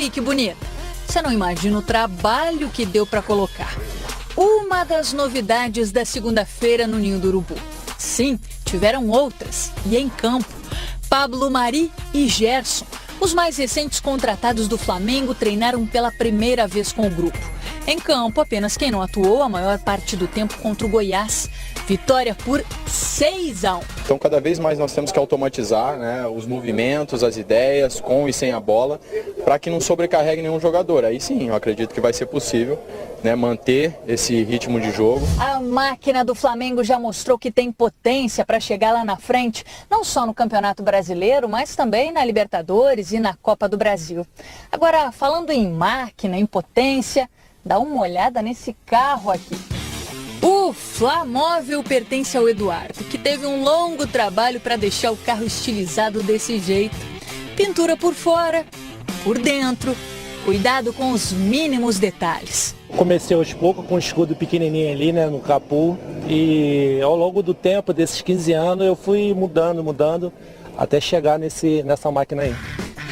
E que bonita. Você não imagina o trabalho que deu para colocar. Uma das novidades da segunda-feira no Ninho do Urubu. Sim, tiveram outras. E em campo, Pablo Mari e Gerson, os mais recentes contratados do Flamengo, treinaram pela primeira vez com o grupo. Em campo, apenas quem não atuou a maior parte do tempo contra o Goiás. Vitória por 6-1. Então, cada vez mais nós temos que automatizar, né, os movimentos, as ideias, com e sem a bola, para que não sobrecarregue nenhum jogador. Aí sim, eu acredito que vai ser possível, né, manter esse ritmo de jogo. A máquina do Flamengo já mostrou que tem potência para chegar lá na frente, não só no Campeonato Brasileiro, mas também na Libertadores e na Copa do Brasil. Agora, falando em máquina, em potência, dá uma olhada nesse carro aqui. O Flamóvel pertence ao Eduardo, que teve um longo trabalho para deixar o carro estilizado desse jeito. Pintura por fora, por dentro, cuidado com os mínimos detalhes. Comecei aos poucos com um escudo pequenininho ali, né, no capô, e ao longo do tempo, desses 15 anos, eu fui mudando, até chegar nessa máquina aí.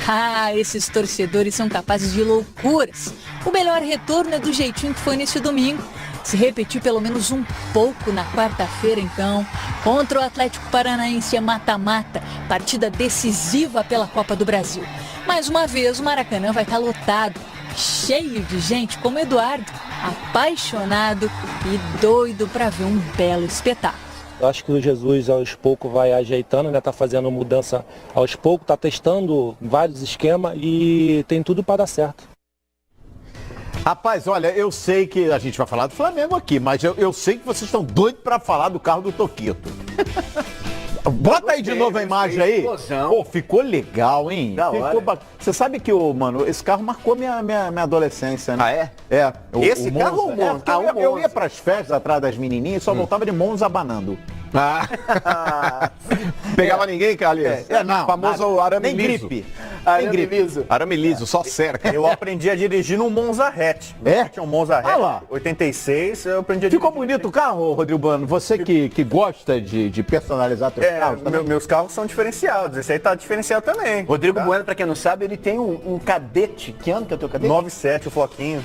Ah, esses torcedores são capazes de loucuras. O melhor retorno é do jeitinho que foi nesse domingo. Se repetir pelo menos um pouco na quarta-feira, então, contra o Atlético Paranaense é mata-mata, partida decisiva pela Copa do Brasil. Mais uma vez, o Maracanã vai estar lotado, cheio de gente como Eduardo, apaixonado e doido para ver um belo espetáculo. Eu acho que o Jesus aos poucos vai ajeitando, né? Tá fazendo mudança aos poucos, tá testando vários esquemas e tem tudo para dar certo. Rapaz, olha, eu sei que a gente vai falar do Flamengo aqui, mas eu sei que vocês estão doidos para falar do carro do Toquito. Bota aí de novo a imagem aí. Pô, ficou legal, hein? Você sabe que, mano, esse carro marcou minha adolescência, né? Ah, é? É. Esse carro ou o Monza? Eu ia pras festas atrás das menininhas e só voltava de Monza abanando. Pegava ninguém, Carlinhos? Não. Famoso arame nem liso. gripe. Arame liso, só cerca. Eu aprendi a dirigir num Monza hatch. Tinha um Monza hatch, lá. 86, eu aprendi a dirigir. Ficou bonito o carro, Rodrigo Bueno? Você que gosta de personalizar seus carros? Meus carros são diferenciados, esse aí tá diferenciado também. Rodrigo Bueno, pra quem não sabe, ele tem um cadete. Que ano que é o teu cadete? 97, o Floquinho.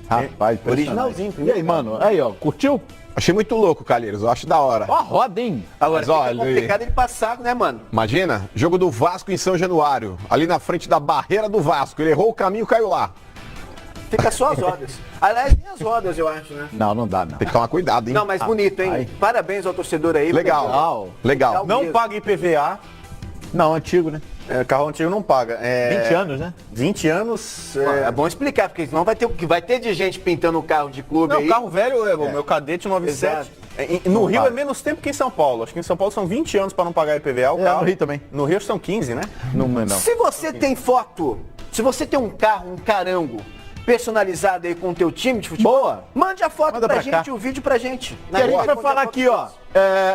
Rapaz, originalzinho. E aí, mano? Aí, ó, curtiu? Achei muito louco, Calheiros. Eu acho da hora. Ó a roda, hein? Agora, Mas, fica complicado ele passar, né, mano? Imagina, jogo do Vasco em São Januário. Ali na frente da barreira do Vasco. Ele errou o caminho e caiu lá. Fica só as rodas. Aliás, nem as rodas, eu acho, né? Não dá, não. Tem que tomar cuidado, hein? Não, mas bonito, hein? Parabéns ao torcedor aí. Legal. Não mesmo. paga IPVA. Não, antigo, né? Carro antigo não paga. 20 anos, né? 20 anos. É bom explicar, porque senão vai ter o que vai ter de gente pintando o carro de clube aí. Não, carro velho é o meu cadete 97. No Rio é menos tempo que em São Paulo. Acho que em São Paulo são 20 anos para não pagar IPVA. O carro. No Rio também. No Rio são 15, né? Não. Se você tem foto, se você tem um carro, um carango personalizado aí com o teu time de futebol, boa, mande a foto manda pra pra gente, cá. o vídeo pra gente. E a gente vai falar aqui, ó.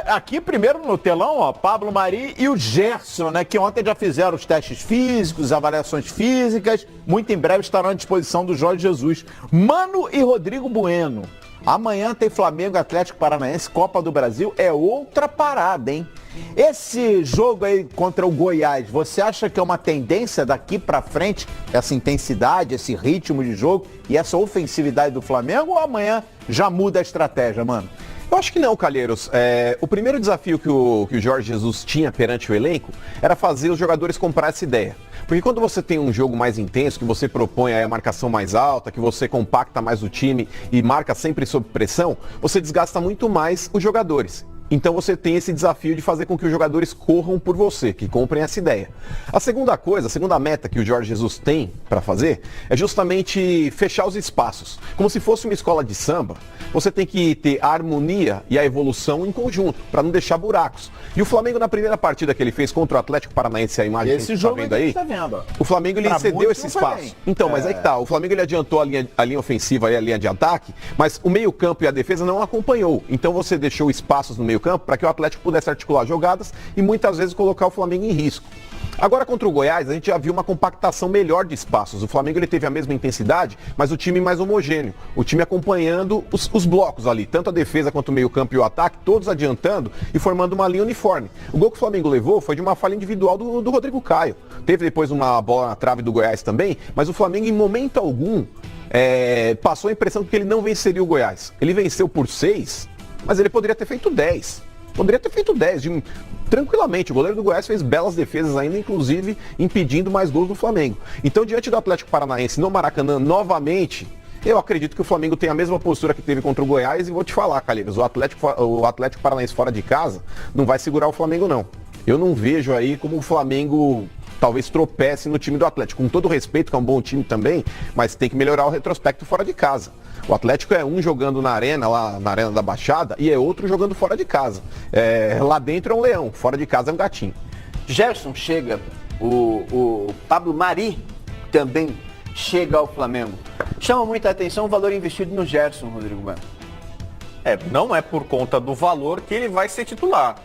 Aqui primeiro no telão, ó, Pablo Mari e o Gerson, né? Que ontem já fizeram os testes físicos, avaliações físicas. Muito em breve estarão à disposição do Jorge Jesus. Mano e Rodrigo Bueno. Amanhã tem Flamengo, Atlético Paranaense, Copa do Brasil. É outra parada, hein? Esse jogo aí contra o Goiás, você acha que é uma tendência daqui pra frente, essa intensidade, esse ritmo de jogo e essa ofensividade do Flamengo, ou amanhã já muda a estratégia, mano? Eu acho que não, Calheiros. O primeiro desafio que o Jorge Jesus tinha perante o elenco era fazer os jogadores comprar essa ideia. Porque quando você tem um jogo mais intenso, que você propõe a marcação mais alta, que você compacta mais o time e marca sempre sob pressão, você desgasta muito mais os jogadores. Então você tem esse desafio de fazer com que os jogadores corram por você, que comprem essa ideia. A segunda coisa, a segunda meta que o Jorge Jesus tem para fazer é justamente fechar os espaços. Como se fosse uma escola de samba, você tem que ter a harmonia e a evolução em conjunto, para não deixar buracos. E o Flamengo, na primeira partida que ele fez contra o Atlético Paranaense, a imagem esse que a gente jogo tá vendo aí, o Flamengo ele cedeu esse espaço. Então, mas aí que tá, o Flamengo ele adiantou a linha ofensiva e a linha de ataque, mas o meio-campo e a defesa não acompanhou. Então você deixou espaços no meio-campo para que o Atlético pudesse articular jogadas e muitas vezes colocar o Flamengo em risco. Agora contra o Goiás, a gente já viu uma compactação melhor de espaços. O Flamengo ele teve a mesma intensidade, mas o time mais homogêneo. O time acompanhando os blocos ali, tanto a defesa quanto o meio-campo e o ataque, todos adiantando e formando uma linha uniforme. O gol que o Flamengo levou foi de uma falha individual do Rodrigo Caio. Teve depois uma bola na trave do Goiás também, mas o Flamengo em momento algum passou a impressão de que ele não venceria o Goiás. Ele venceu por 6, mas ele poderia ter feito 10. Poderia ter feito 10, tranquilamente. O goleiro do Goiás fez belas defesas ainda, inclusive impedindo mais gols do Flamengo. Então, diante do Atlético Paranaense no Maracanã, novamente, eu acredito que o Flamengo tem a mesma postura que teve contra o Goiás. E vou te falar, Calheiros, o Atlético Paranaense fora de casa não vai segurar o Flamengo, não. Eu não vejo aí como o Flamengo talvez tropece no time do Atlético. Com todo respeito, que é um bom time também, mas tem que melhorar o retrospecto fora de casa. O Atlético é um jogando na arena, lá na Arena da Baixada, e é outro jogando fora de casa. Lá dentro é um leão, fora de casa é um gatinho. Gerson chega, o Pablo Mari também chega ao Flamengo. Chama muita atenção o valor investido no Gerson, Rodrigo Bueno. Não é por conta do valor que ele vai ser titular.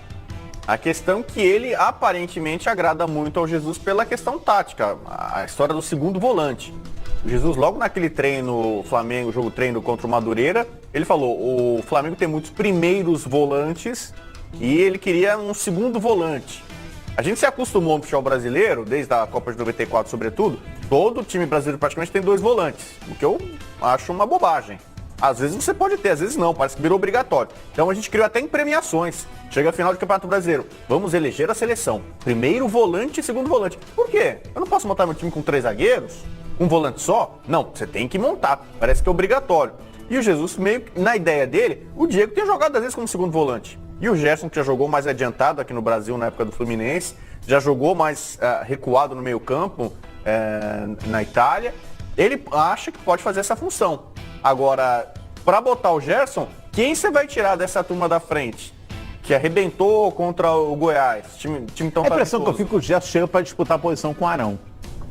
A questão é que ele aparentemente agrada muito ao Jesus pela questão tática, a história do segundo volante. O Jesus, logo naquele treino, Flamengo, jogo treino contra o Madureira, ele falou, o Flamengo tem muitos primeiros volantes e ele queria um segundo volante. A gente se acostumou no futebol brasileiro, desde a Copa de 94 sobretudo, todo time brasileiro praticamente tem 2 volantes, o que eu acho uma bobagem. Às vezes você pode ter, às vezes não, parece que virou obrigatório. Então a gente criou até em premiações. Chega a final de Campeonato Brasileiro, vamos eleger a seleção. Primeiro volante e segundo volante. Por quê? Eu não posso montar meu time com 3 zagueiros? Um volante só? Não, você tem que montar. Parece que é obrigatório. E o Jesus, meio que na ideia dele, o Diego tinha jogado às vezes como segundo volante. E o Gerson, que já jogou mais adiantado aqui no Brasil na época do Fluminense, já jogou mais recuado no meio campo na Itália. Ele acha que pode fazer essa função. Agora, para botar o Gerson, quem você vai tirar dessa turma da frente? Que arrebentou contra o Goiás. Time tão a impressão que eu fico que o Gerson chega para disputar a posição com o Arão.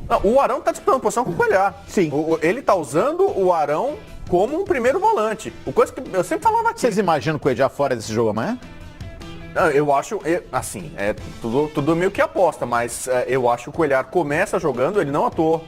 Não, o Arão está disputando a posição com o Coelhar. Sim. Ele está usando o Arão como um primeiro volante. O coisa que eu sempre falava aqui. Vocês imaginam que o Coelhar fora desse jogo amanhã? Eu acho, assim, tudo meio que aposta, mas eu acho que o Coelhar começa jogando, ele não atuou.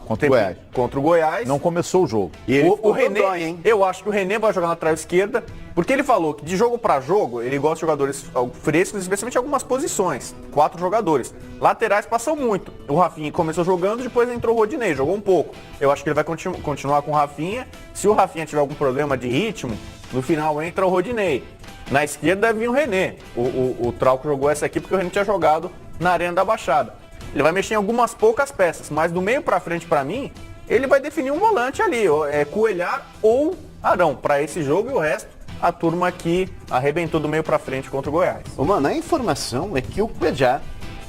Contra o Goiás. Contra o Goiás. Não começou o jogo. E o René, eu acho que o René vai jogar na trave esquerda, porque ele falou que de jogo para jogo, ele gosta de jogadores frescos, especialmente em algumas posições. 4 jogadores. Laterais passam muito. O Rafinha começou jogando, depois entrou o Rodinei, jogou um pouco. Eu acho que ele vai continuar com o Rafinha. Se o Rafinha tiver algum problema de ritmo, no final entra o Rodinei. Na esquerda deve vir o René. O Trauco jogou essa aqui porque o René tinha jogado na Arena da Baixada. Ele vai mexer em algumas poucas peças, mas do meio pra frente, pra mim, ele vai definir um volante ali, Coelhar ou Arão, pra esse jogo, e o resto, a turma que arrebentou do meio pra frente contra o Goiás. Mano, a informação é que o Coelhar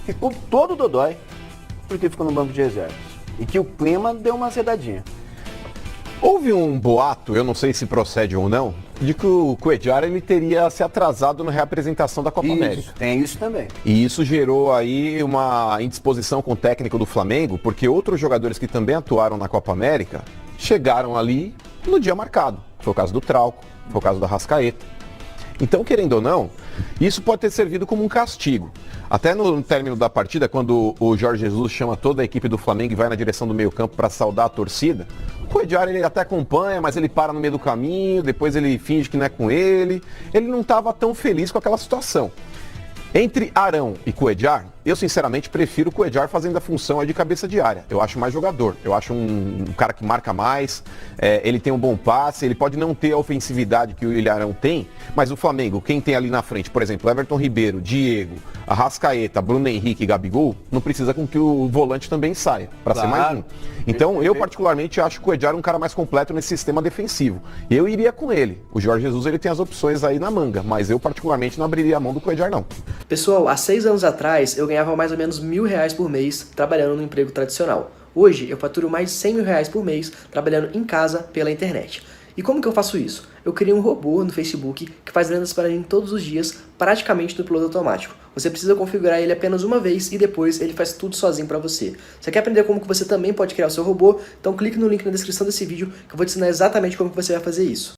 ficou todo dodói porque ficou no banco de reservas. E que o clima deu uma azedadinha. Houve um boato, eu não sei se procede ou não, de que o Coelhar ele teria se atrasado na reapresentação da Copa América. Tem isso também. E isso gerou aí uma indisposição com o técnico do Flamengo, porque outros jogadores que também atuaram na Copa América chegaram ali no dia marcado. Foi o caso do Trauco, foi o caso da Arrascaeta. Então, querendo ou não, isso pode ter servido como um castigo. Até no término da partida, quando o Jorge Jesus chama toda a equipe do Flamengo e vai na direção do meio-campo para saudar a torcida, o Coelhar ele até acompanha, mas ele para no meio do caminho, depois ele finge que não é com ele. Ele não estava tão feliz com aquela situação. Entre Arão e Coelhar, eu sinceramente prefiro o Coelhar fazendo a função aí de cabeça de área. Eu acho mais jogador, eu acho um cara que marca mais, ele tem um bom passe, ele pode não ter a ofensividade que o Arão tem, mas o Flamengo, quem tem ali na frente, por exemplo, Everton Ribeiro, Diego, Arrascaeta, Bruno Henrique e Gabigol, não precisa com que o volante também saia, para ser mais um. Então eu particularmente acho o Coelhar um cara mais completo nesse sistema defensivo. Eu iria com ele. O Jorge Jesus ele tem as opções aí na manga, mas eu particularmente não abriria a mão do Coelhar não. Pessoal, há 6 anos atrás eu ganhava mais ou menos R$1.000 por mês trabalhando no emprego tradicional. Hoje eu faturo mais de R$100.000 por mês trabalhando em casa pela internet. E como que eu faço isso? Eu criei um robô no Facebook que faz vendas para mim todos os dias, praticamente no piloto automático. Você precisa configurar ele apenas uma vez e depois ele faz tudo sozinho para você. Você quer aprender como que você também pode criar o seu robô? Então clique no link na descrição desse vídeo que eu vou te ensinar exatamente como que você vai fazer isso.